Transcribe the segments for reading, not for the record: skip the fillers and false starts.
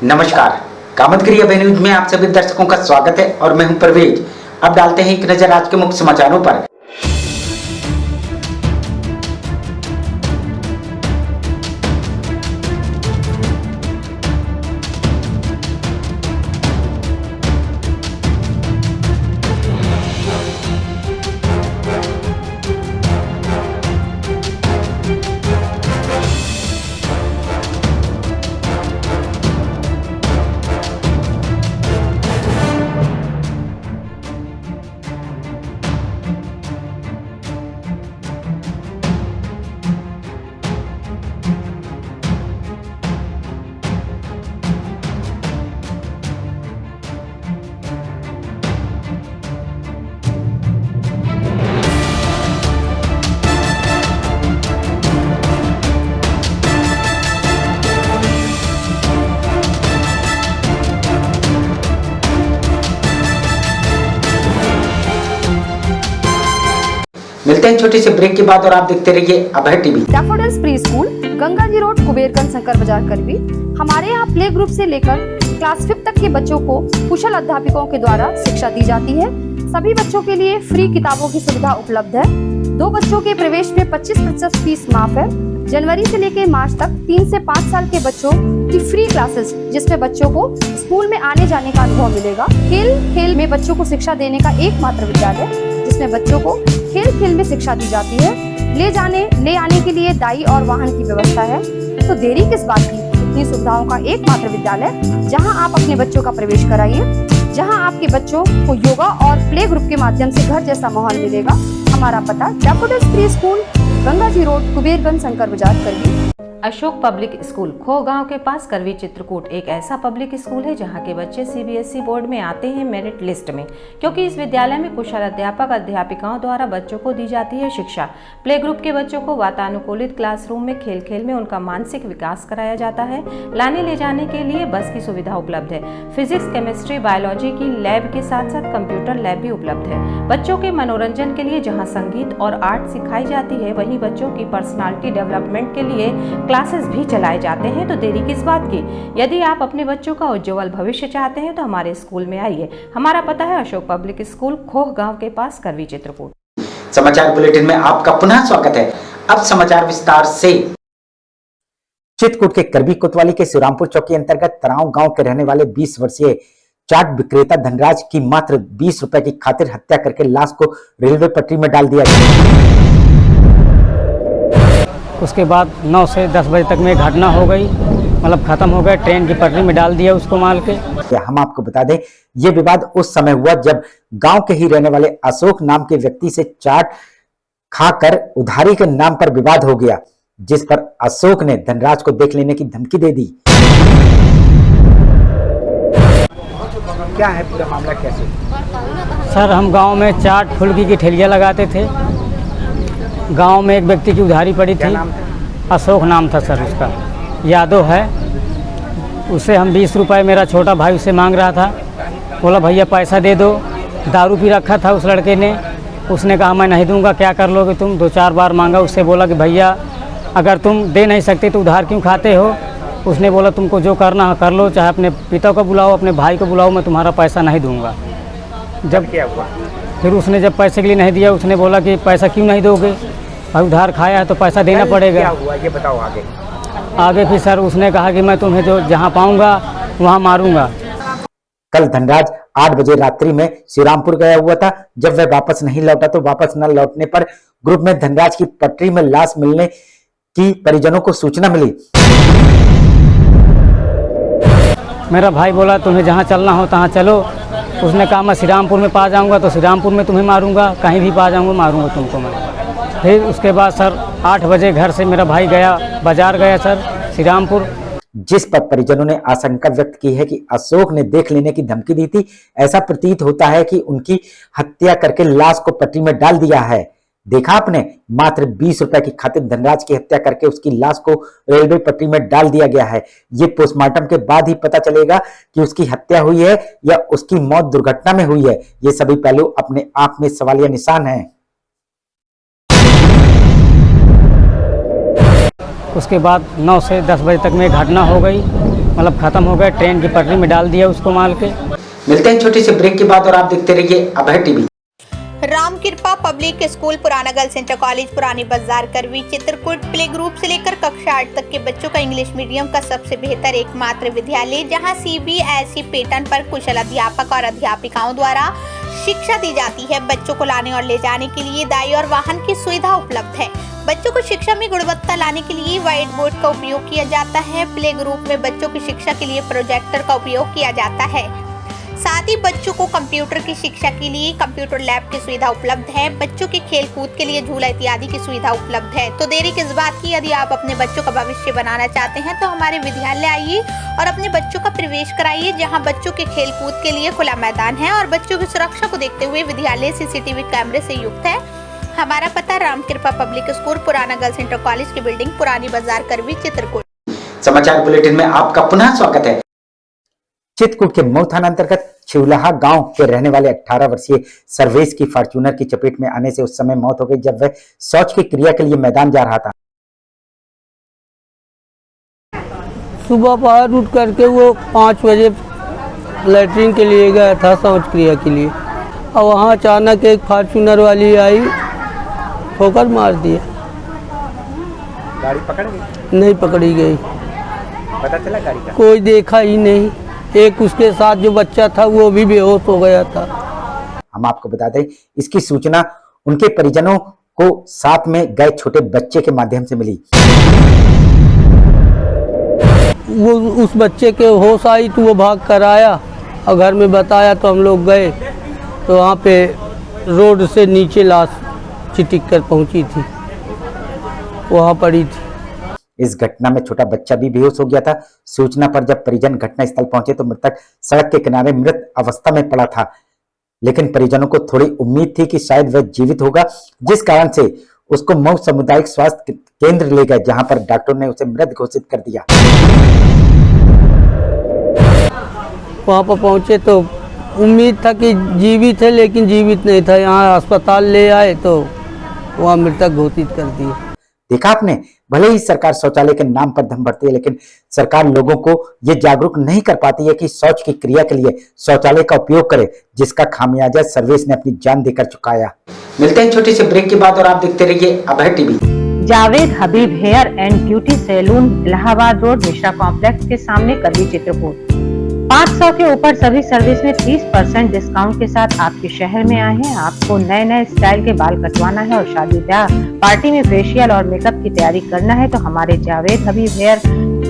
नमस्कार, कामतगिरी अभय न्यूज में आप सभी दर्शकों का स्वागत है और मैं हूं परवेज। अब डालते हैं एक नजर आज के मुख्य समाचारों पर। मिलते हैं छोटे से ब्रेक के बाद और आप देखते रहिए Abhay TV. Daffodils pre school, Ganga ji road, Kuberganj, Shankar Bazar, Karvi. हमारे यहाँ प्ले ग्रुप से लेकर क्लास 5 तक के बच्चों को कुशल अध्यापकों के द्वारा शिक्षा दी जाती है। सभी बच्चों के लिए फ्री किताबों की सुविधा उपलब्ध है। 2 बच्चों के प्रवेश में 25% फीस माफ है। जनवरी से लेकर मार्च तक 3 से 5 साल के बच्चों की फ्री क्लासेस, जिसमें बच्चों को स्कूल में आने जाने का अनुभव मिलेगा। खेल में बच्चों को शिक्षा देने का एकमात्र विद्यालय, जिसमें बच्चों को खेल में शिक्षा दी जाती है। ले आने के लिए दाई और वाहन की व्यवस्था है। तो देरी किस बात की, इतनी सुविधाओं का एकमात्र विद्यालय जहां आप अपने बच्चों का प्रवेश कराइए, जहां आपके बच्चों को योगा और प्ले ग्रुप के माध्यम से घर जैसा माहौल मिलेगा। हमारा पता daffodils pre school, Ganga ji road, Kuberganj, Shankar Bazar, करवी। अशोक पब्लिक स्कूल खो गांव के पास करवी चित्रकूट एक ऐसा पब्लिक स्कूल है जहां के बच्चे सीबीएसई बोर्ड में आते हैं मेरिट लिस्ट में, क्योंकि इस विद्यालय में कुशल अध्यापक अध्यापिकाओं द्वारा बच्चों को दी जाती है शिक्षा। प्ले ग्रुप के बच्चों को वातानुकूलित क्लासरूम में खेल में उनका मानसिक विकास कराया जाता है। लाने ले जाने के लिए बस की सुविधा उपलब्ध है। फिजिक्स, केमिस्ट्री, बायोलॉजी की लैब के साथ साथ कंप्यूटर लैब भी उपलब्ध है। बच्चों के मनोरंजन के लिए जहाँ संगीत और आर्ट सिखाई जाती है, वहीं बच्चों की पर्सनालिटी डेवलपमेंट के लिए क्लासेस भी चलाए जाते हैं। तो देरी किस बात की, यदि आप अपने बच्चों का उज्जवल भविष्य चाहते हैं तो हमारे स्कूल में आइए। हमारा पता है अशोक पब्लिक स्कूल, खोह गांव के पास, करवी चित्रकूट। समाचार बुलेटिन में आपका पुनः स्वागत है। अब समाचार विस्तार से। चित्रकूट के करवी कोतवाली के शिवरामपुर चौकी अंतर्गत तराव गांव के रहने वाले 20 वर्षीय चाट विक्रेता धनराज की मात्र 20 रुपए की खातिर हत्या करके लाश को रेलवे पटरी में डाल दिया गया। उसके बाद 9 से 10 बजे तक में घटना हो गई, मतलब खत्म हो गया। ट्रेन की पटरी में डाल दिया उसको मार के। हम आपको बता दें, ये विवाद उस समय हुआ जब गांव के ही रहने वाले अशोक नाम के व्यक्ति से चाट खाकर उधारी के नाम पर विवाद हो गया, जिस पर अशोक ने धनराज को देख लेने की धमकी दे दी। क्या है पूरा मामला, कैसे? सर, हम गांव में चाट फुल्की की ठेलियाँ लगाते थे। गांव में एक व्यक्ति की उधारी पड़ी थी। अशोक नाम था सर उसका, यादव है। उसे हम 20 रुपए, मेरा छोटा भाई उसे मांग रहा था। बोला भैया पैसा दे दो। दारू पी रखा था उस लड़के ने। उसने कहा मैं नहीं दूंगा, क्या कर लोगे तुम। 2-4 बार मांगा। उससे बोला कि भैया अगर तुम दे नहीं सकते तो उधार क्यों खाते हो। उसने बोला तुमको जो करना है कर लो, चाहे अपने पिता को बुलाओ, अपने भाई को बुलाओ, मैं तुम्हारा पैसा नहीं दूंगा। जब क्या हुआ फिर उसने जब पैसे के लिए नहीं दिया, उसने बोला कि पैसा क्यों नहीं दोगे, भाई उधार खाया है तो पैसा देना पड़ेगा। क्या हुआ ये बताओ आगे। आगे फिर सर उसने कहा कि मैं तुम्हें जो जहां पाऊंगा वहां मारूंगा। कल धनराज 8 बजे रात्रि में श्रीरामपुर गया हुआ था। जब वह वापस नहीं लौटा तो वापस न लौटने पर ग्रुप में धनराज की पटरी में लाश मिलने की परिजनों को सूचना मिली। मेरा भाई बोला तुम्हें जहां चलना हो तहां चलो। उसने कहा मैं श्रीरामपुर में पा जाऊंगा तो श्रीरामपुर में तुम्हें मारूंगा, कहीं भी पा जाऊंगा मारूंगा तुमको मैं। फिर उसके बाद सर 8 बजे घर से मेरा भाई गया, बाजार गया सर श्रीरामपुर, जिस पर परिजनों ने आशंका व्यक्त की है कि अशोक ने देख लेने की धमकी दी थी। ऐसा प्रतीत होता है कि उनकी हत्या करके लाश को पटरी में डाल दिया है। देखा आपने, मात्र 20 रुपए की खातिर धनराज की हत्या करके उसकी लाश को रेलवे पटरी में डाल दिया गया है। ये पोस्टमार्टम के बाद ही पता चलेगा कि उसकी हत्या हुई है या उसकी मौत दुर्घटना में हुई है। ये सभी पहलू अपने आप में सवालिया निशान हैं। उसके बाद 9 से 10 बजे तक में घटना हो गई, मतलब ख़त्म हो गया, ट्रेन की पटरी में डाल दिया उसको मार के। मिलते हैं छोटी सी ब्रेक के बाद और आप देखते रहिए अभय टीवी। राम कृपा पब्लिक स्कूल पुराना गर्ल्स इंटर कॉलेज पुरानी बाजार करवी चित्रकूट प्ले ग्रुप से लेकर कक्षा 8 तक के बच्चों का इंग्लिश मीडियम का सबसे बेहतर एकमात्र विद्यालय, जहां सीबीएसई पैटर्न पर कुशल अध्यापक और अध्यापिकाओं द्वारा शिक्षा दी जाती है। बच्चों को लाने और ले जाने के लिए दाई और वाहन की सुविधा उपलब्ध है। बच्चों को शिक्षा में गुणवत्ता लाने के लिए व्हाइट बोर्ड का उपयोग किया जाता है। प्ले ग्रुप में बच्चों की शिक्षा के लिए प्रोजेक्टर का उपयोग किया जाता है। साथ ही बच्चों को कंप्यूटर की शिक्षा के लिए कंप्यूटर लैब की सुविधा उपलब्ध है। बच्चों के खेल कूद के लिए झूला इत्यादि की सुविधा उपलब्ध है। तो देरी किस बात की, यदि आप अपने बच्चों का भविष्य बनाना चाहते हैं तो हमारे विद्यालय आइए और अपने बच्चों का प्रवेश कराइए, जहां बच्चों के खेल कूद के लिए खुला मैदान है और बच्चों की सुरक्षा को देखते हुए विद्यालय सीसीटीवी कैमरे से युक्त है। हमारा पता राम कृपा पब्लिक स्कूल पुराना गर्ल्स इंटर कॉलेज की बिल्डिंग पुरानी बाजार करवी चित्रकूट। समाचार बुलेटिन में आपका पुनः स्वागत है। चित्रकूट के मऊ थाना अंतर्गत छिवलाहा गांव के रहने वाले 18 वर्षीय सर्वेश की फॉर्च्यूनर की चपेट में आने से उस समय मौत हो गई जब वह शौच की क्रिया के लिए मैदान जा रहा था। सुबह बाहर उठ करके वो 5 बजे लैट्रिन के लिए गया था शौच क्रिया के लिए, और वहाँ अचानक एक फॉर्च्यूनर वाली आई, ठोकर मार दिया। गाड़ी पकड़ गई? नहीं पकड़ी गई। पता चला गाड़ी का? कोई देखा ही नहीं। एक उसके साथ जो बच्चा था वो भी बेहोश हो गया था। हम आपको बता दें, इसकी सूचना उनके परिजनों को साथ में गए छोटे बच्चे के माध्यम से मिली। वो उस बच्चे के होश आई तो वो भाग कर आया और घर में बताया तो हम लोग गए तो वहाँ पे रोड से नीचे लाश चिटिक कर पहुँची थी, वहाँ पड़ी थी। इस घटना में छोटा बच्चा भी बेहोश हो गया था। सूचना पर जब परिजन घटनास्थल पहुंचे तो मृतक सड़क के किनारे मृत अवस्था में पड़ा था, लेकिन परिजनों को थोड़ी उम्मीद थी कि शायद वह जीवित होगा, जिस कारण से उसको मऊ सामुदायिक स्वास्थ्य केंद्र ले गए, जहां पर डॉक्टर ने उसे मृत घोषित कर दिया। वहाँ पर पहुँचे तो उम्मीद था कि जीवित है, लेकिन जीवित नहीं था। यहाँ अस्पताल ले आए तो वहाँ मृतक घोषित कर दिया। देखा आपने, भले ही सरकार शौचालय के नाम पर धम भरती है, लेकिन सरकार लोगों को ये जागरूक नहीं कर पाती है कि शौच की क्रिया के लिए शौचालय का उपयोग करे, जिसका खामियाजा सर्वेश ने अपनी जान देकर चुकाया। मिलते हैं छोटी सी ब्रेक के बाद और आप देखते रहिए Abhay TV. Javed Habib hair and beauty salon, Allahabad road, Mishra complex के सामने, करवी चित्रकूट। 500 के ऊपर सभी सर्विस में 30% डिस्काउंट के साथ आपके शहर में आए हैं। आपको नए नए स्टाइल के बाल कटवाना है और शादी ब्याह पार्टी में फेशियल और मेकअप की तैयारी करना है तो हमारे Javed Habib hair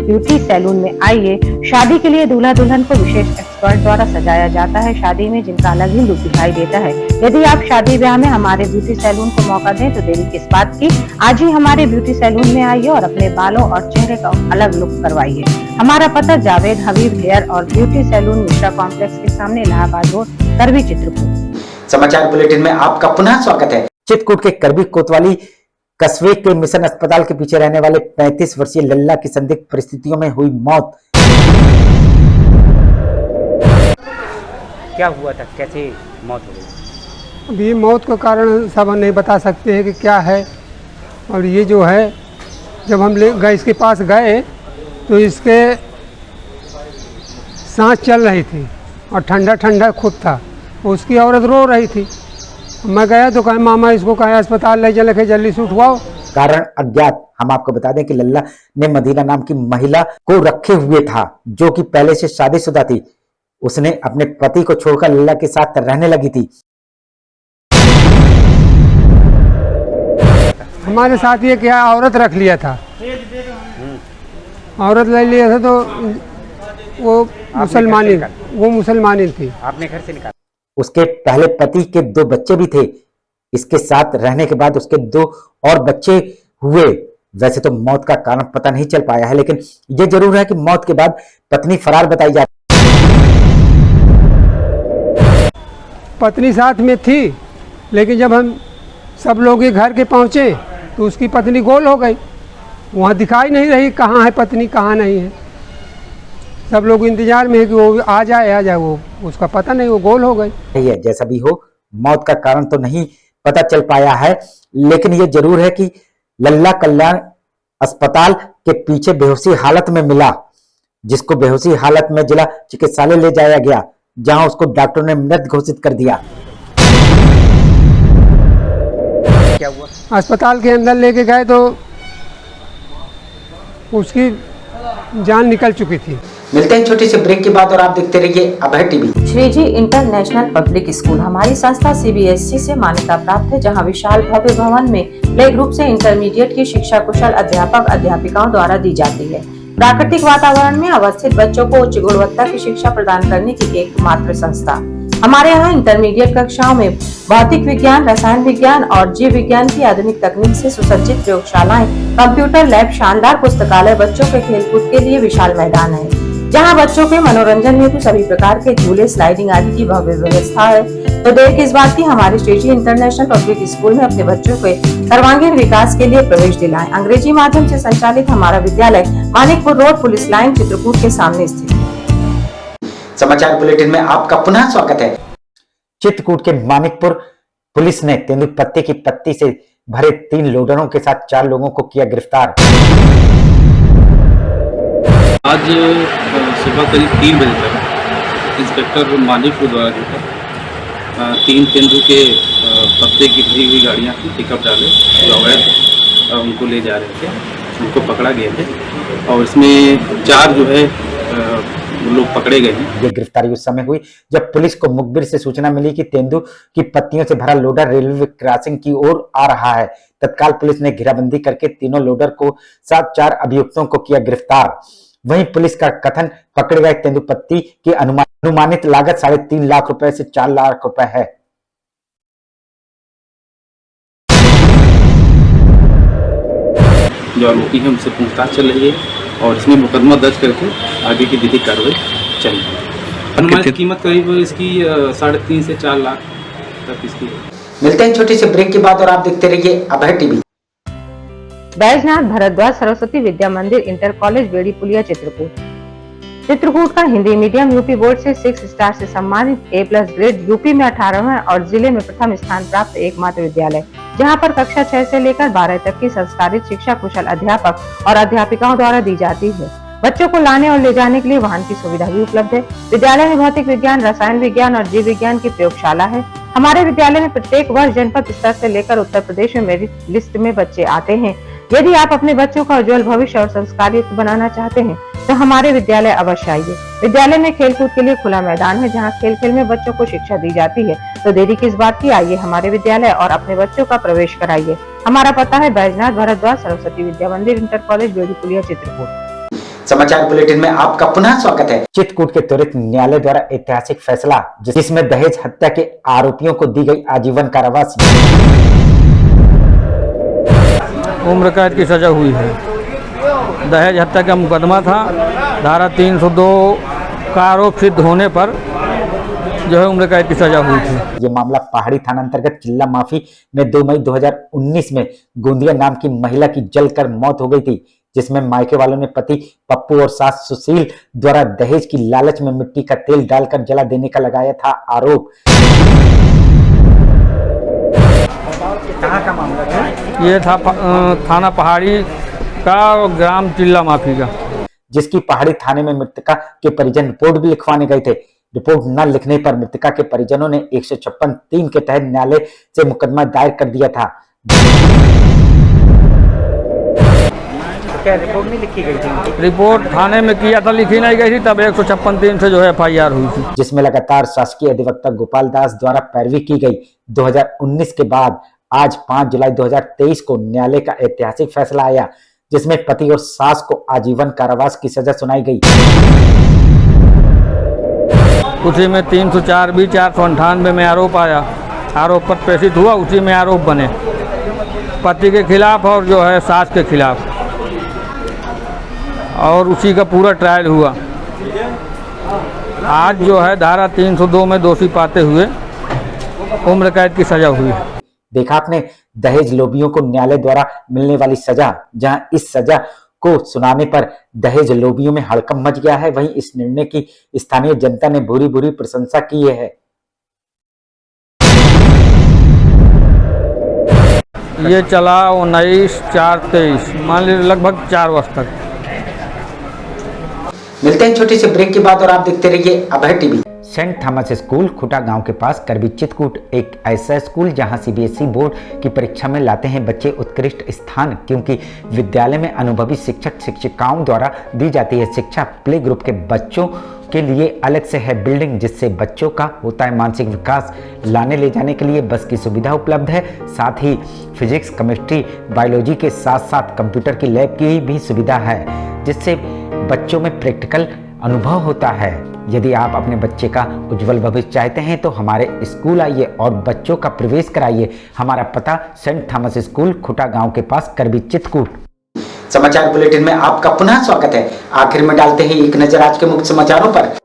beauty salon में आइए। शादी के लिए दूल्हा दुल्हन को विशेष एक्सपर्ट द्वारा सजाया जाता है, शादी में जिनका अलग ही लुक दिखाई देता है। यदि आप शादी ब्याह में हमारे ब्यूटी सैलून को मौका दें तो देरी किस बात की, आज ही हमारे ब्यूटी सैलून में आइए और अपने बालों और चेहरे का अलग लुक करवाइए। हमारा पता जावेद हबीब हेयर और ब्यूटी सैलून, मिश्रा कॉम्प्लेक्स के सामने, इलाहाबाद रोड, करवी चित्रकूट। समाचार बुलेटिन में आपका पुनः स्वागत है। चित्रकूट के करवी कोतवाली कस्बे के मिशन अस्पताल के पीछे रहने वाले 35 वर्षीय लल्ला की संदिग्ध परिस्थितियों में हुई मौत। क्या हुआ था, कैसे मौत हो गई? अभी मौत का कारण सब नहीं बता सकते हैं कि क्या है। और ये जो है, जब हम गए इसके पास गए तो इसके सांस चल रही थी और ठंडा ठंडा खुद था। उसकी औरत रो रही थी। मैं गया तो कहा मामा इसको कहा अस्पताल ले चले के जल्दी से उठवाओ। कारण अज्ञात। हम आपको बता दें कि लल्ला ने मदीना नाम की महिला को रखे हुए था, जो कि पहले से शादीशुदा थी। उसने अपने पति को छोड़कर लल्ला के साथ रहने लगी थी। हमारे साथ ये क्या औरत रख लिया था, औरत ले लिया था तो वो मुसलमानी थी। आपने घर से निकाला? उसके पहले पति के 2 बच्चे भी थे। इसके साथ रहने के बाद उसके 2 और बच्चे हुए। वैसे तो मौत का कारण पता नहीं चल पाया है, लेकिन यह जरूर है कि मौत के बाद पत्नी फरार बताई जाती है। पत्नी साथ में थी, लेकिन जब हम सब लोग घर के पहुंचे तो उसकी पत्नी गोल हो गई। वहाँ दिखाई नहीं रही कहाँ है पत्नी, कहाँ नहीं है। सब लोग इंतजार में है कि वो आ जाए, वो उसका पता नहीं, वो गोल हो गई। है जैसा भी हो, मौत का कारण तो नहीं पता चल पाया है, लेकिन ये जरूर है कि लल्ला कल्याण अस्पताल के पीछे बेहोशी हालत में मिला। जिसको बेहोशी हालत में जिला चिकित्सालय ले जाया गया, जहां उसको डॉक्टर ने मृत घोषित कर दिया। क्या हुआ? अस्पताल के अंदर लेके गए तो उसकी जान निकल चुकी थी। मिलते हैं छोटी सी ब्रेक के बाद और आप देखते रहिए Abhay TV. Shriji international public school हमारी संस्था CBSE से मान्यता प्राप्त है, जहां विशाल भव्य भवन में प्ले ग्रुप से इंटरमीडिएट की शिक्षा कुशल अध्यापक अध्यापिकाओं द्वारा दी जाती है। प्राकृतिक वातावरण में अवस्थित बच्चों को उच्च गुणवत्ता की शिक्षा प्रदान करने की एकमात्र संस्था। हमारे यहाँ इंटरमीडिएट कक्षाओं में भौतिक विज्ञान, रसायन विज्ञान और जीव विज्ञान की आधुनिक तकनीक से सुसज्जित प्रयोगशालाएं, कंप्यूटर लैब, शानदार पुस्तकालय, बच्चों के खेलकूद के लिए विशाल मैदान है, जहां बच्चों के मनोरंजन हेतु सभी प्रकार के झूले, स्लाइडिंग आदि की भव्य व्यवस्था है। तो देर किस बात की, हमारे श्रीजी इंटरनेशनल पब्लिक स्कूल में अपने बच्चों के सर्वांगीण विकास के लिए प्रवेश दिलाएं। अंग्रेजी माध्यम से संचालित हमारा विद्यालय Manikpur road, police line, Chitrakoot के सामने स्थित है। समाचार बुलेटिन में आपका पुनः स्वागत है। चित्रकूट के मानिकपुर पुलिस ने तेंदुपत्ते की पत्ती से भरे 3 लोडरों के साथ 4 लोगों को किया गिरफ्तार। आज सुबह करीब 3 बजे तक इंस्पेक्टर मानिकपुर द्वारा जो है 3 तेंदू के पत्ते की भरी हुई गाड़ियाँ थी, पिकअप डाले जो अवैध उनको ले जा रहे थे, उनको पकड़ा गया है और इसमें 4 जो है लोग पकड़े गए हैं। ये गिरफ्तारी उस समय हुई जब पुलिस को मुखबिर से सूचना मिली कि तेंदू की पत्तियों से भरा लोडर रेलवे क्रॉसिंग की ओर आ रहा है। तत्काल पुलिस ने घेराबंदी करके तीनों लोडर को साथ 4 अभियुक्तों को किया गिरफ्तार। वहीं पुलिस का कथन पकड़े गए तेंदुपत्ती की अनुमानित लागत 3.5 लाख रुपए से 4 लाख रुपए है। जो आरोपी है उनसे पूछताछ चल रही है और इसमें मुकदमा दर्ज करके आगे की विधिक कार्रवाई चल रही है। अनुमानित कीमत करीब इसकी 3.5 से 4 लाख तक इसकी है। मिलते हैं छोटी सी ब्रेक के बाद और आप देखते रहिए अभय टीवी। बैजनाथ भारद्वाज सरस्वती विद्या मंदिर इंटर कॉलेज बेड़ी पुलिया चित्रकूट का हिंदी मीडियम यूपी बोर्ड से 6 स्टार से सम्मानित A+ ग्रेड, यूपी में 18वां और जिले में प्रथम स्थान प्राप्त एकमात्र विद्यालय, जहां पर कक्षा 6 से लेकर 12 तक की संस्कारित शिक्षा कुशल अध्यापक और अध्यापिकाओं द्वारा दी जाती है। बच्चों को लाने और ले जाने के लिए वाहन की सुविधा भी उपलब्ध है। विद्यालय में भौतिक विज्ञान, रसायन विज्ञान और जीव विज्ञान की प्रयोगशाला है। हमारे विद्यालय में प्रत्येक वर्ष जनपद स्तर से लेकर उत्तर प्रदेश में मेरिट लिस्ट में बच्चे आते हैं। यदि आप अपने बच्चों का उज्जवल भविष्य और संस्कार युक्त बनाना चाहते हैं तो हमारे विद्यालय अवश्य आइए। विद्यालय में खेलकूद के लिए खुला मैदान है, जहां खेल खेल में बच्चों को शिक्षा दी जाती है। तो देरी किस बात की, आइए हमारे विद्यालय और अपने बच्चों का प्रवेश कराइए। हमारा पता है बैजनाथ भारद्वाज सरस्वती विद्या मंदिर इंटर कॉलेज बेड़ी पुलिया चित्रकूट। समाचार बुलेटिन में आपका पुनः स्वागत है। चित्रकूट के त्वरित न्यायालय द्वारा ऐतिहासिक फैसला, जिसमें दहेज हत्या के आरोपियों को दी गई आजीवन कारावास, उम्र कैद की सजा हुई है। दहेज हत्या का मुकदमा था, धारा 302 का आरोप सिद्ध होने पर जो है उम्र कैद की सजा हुई थी। ये मामला पहाड़ी थाना अंतर्गत चिल्ला माफी में 2 मई 2019 में गोंदिया नाम की महिला की जलकर मौत हो गई थी, जिसमें मायके वालों ने पति पप्पू और सास सुशील द्वारा दहेज की लालच में मिट्टी का तेल डालकर जला देने का लगाया था आरोप। कहाँ का मामला था? ये था थाना पहाड़ी का, ग्राम चिल्ला माफी का, जिसकी पहाड़ी थाने में मृतका के परिजन रिपोर्ट भी लिखवाने गए थे। रिपोर्ट न लिखने पर मृतका के परिजनों ने 156(3) के तहत न्यायालय से मुकदमा दायर कर दिया था। क्या रिपोर्ट नहीं लिखी गई थी? रिपोर्ट थाने में किया था, लिखी नहीं गई थी, तब 156(3) से जो है FIR हुई थी, जिसमें लगातार शासकीय अधिवक्ता गोपाल दास द्वारा पैरवी की गई। 2019 के बाद आज 5 जुलाई 2023 को न्यायालय का ऐतिहासिक फैसला आया, जिसमें पति और सास को आजीवन कारावास की सजा सुनाई गई। उसी में 304 भी 498 में आरोप आया, आरोप पर प्रेषित हुआ, उसी में आरोप बने पति के खिलाफ और जो है सास के खिलाफ, और उसी का पूरा ट्रायल हुआ। आज जो है धारा 302 में दोषी पाते हुए उम्र कैद की सजा हुई है। देखा आपने दहेज लोभियों को न्यायालय द्वारा मिलने वाली सजा, जहां इस सजा को सुनाने पर दहेज लोभियों में हड़कंप मच गया है। वहीं इस निर्णय की स्थानीय जनता ने भूरी भूरी प्रशंसा की है। ये चला 19/4/23, मान लीजिए लगभग 4 वर्ष तक। मिलते हैं छोटे से ब्रेक के बाद और आप देखते रहिए Abhay TV. Saint Thomas school खुटा गांव के पास करवी चित्रकूट एक ऐसा स्कूल जहां सीबीएसई बोर्ड की परीक्षा में लाते हैं बच्चे उत्कृष्ट स्थान, क्योंकि विद्यालय में अनुभवी शिक्षक शिक्षिकाओं द्वारा दी जाती है शिक्षा। प्ले ग्रुप के बच्चों के लिए अलग से है बिल्डिंग, जिससे बच्चों का होता है मानसिक विकास। लाने ले जाने के लिए बस की सुविधा उपलब्ध है, साथ ही फिजिक्स, केमिस्ट्री, बायोलॉजी के साथ साथ कंप्यूटर की लैब की भी सुविधा है, जिससे बच्चों में प्रैक्टिकल अनुभव होता है। यदि आप अपने बच्चे का उज्जवल भविष्य चाहते हैं तो हमारे स्कूल आइए और बच्चों का प्रवेश कराइए। हमारा पता सेंट थॉमस स्कूल खुटा गांव के पास करवी चित्रकूट। समाचार बुलेटिन में आपका पुनः स्वागत है। आखिर में डालते हैं एक नजर आज के मुख्य समाचारों पर।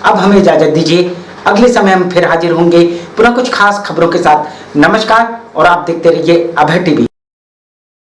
अब हमें इजाजत दीजिए, अगले समय हम फिर हाजिर होंगे पुनः कुछ खास खबरों के साथ। नमस्कार और आप देखते रहिए अभय टीवी।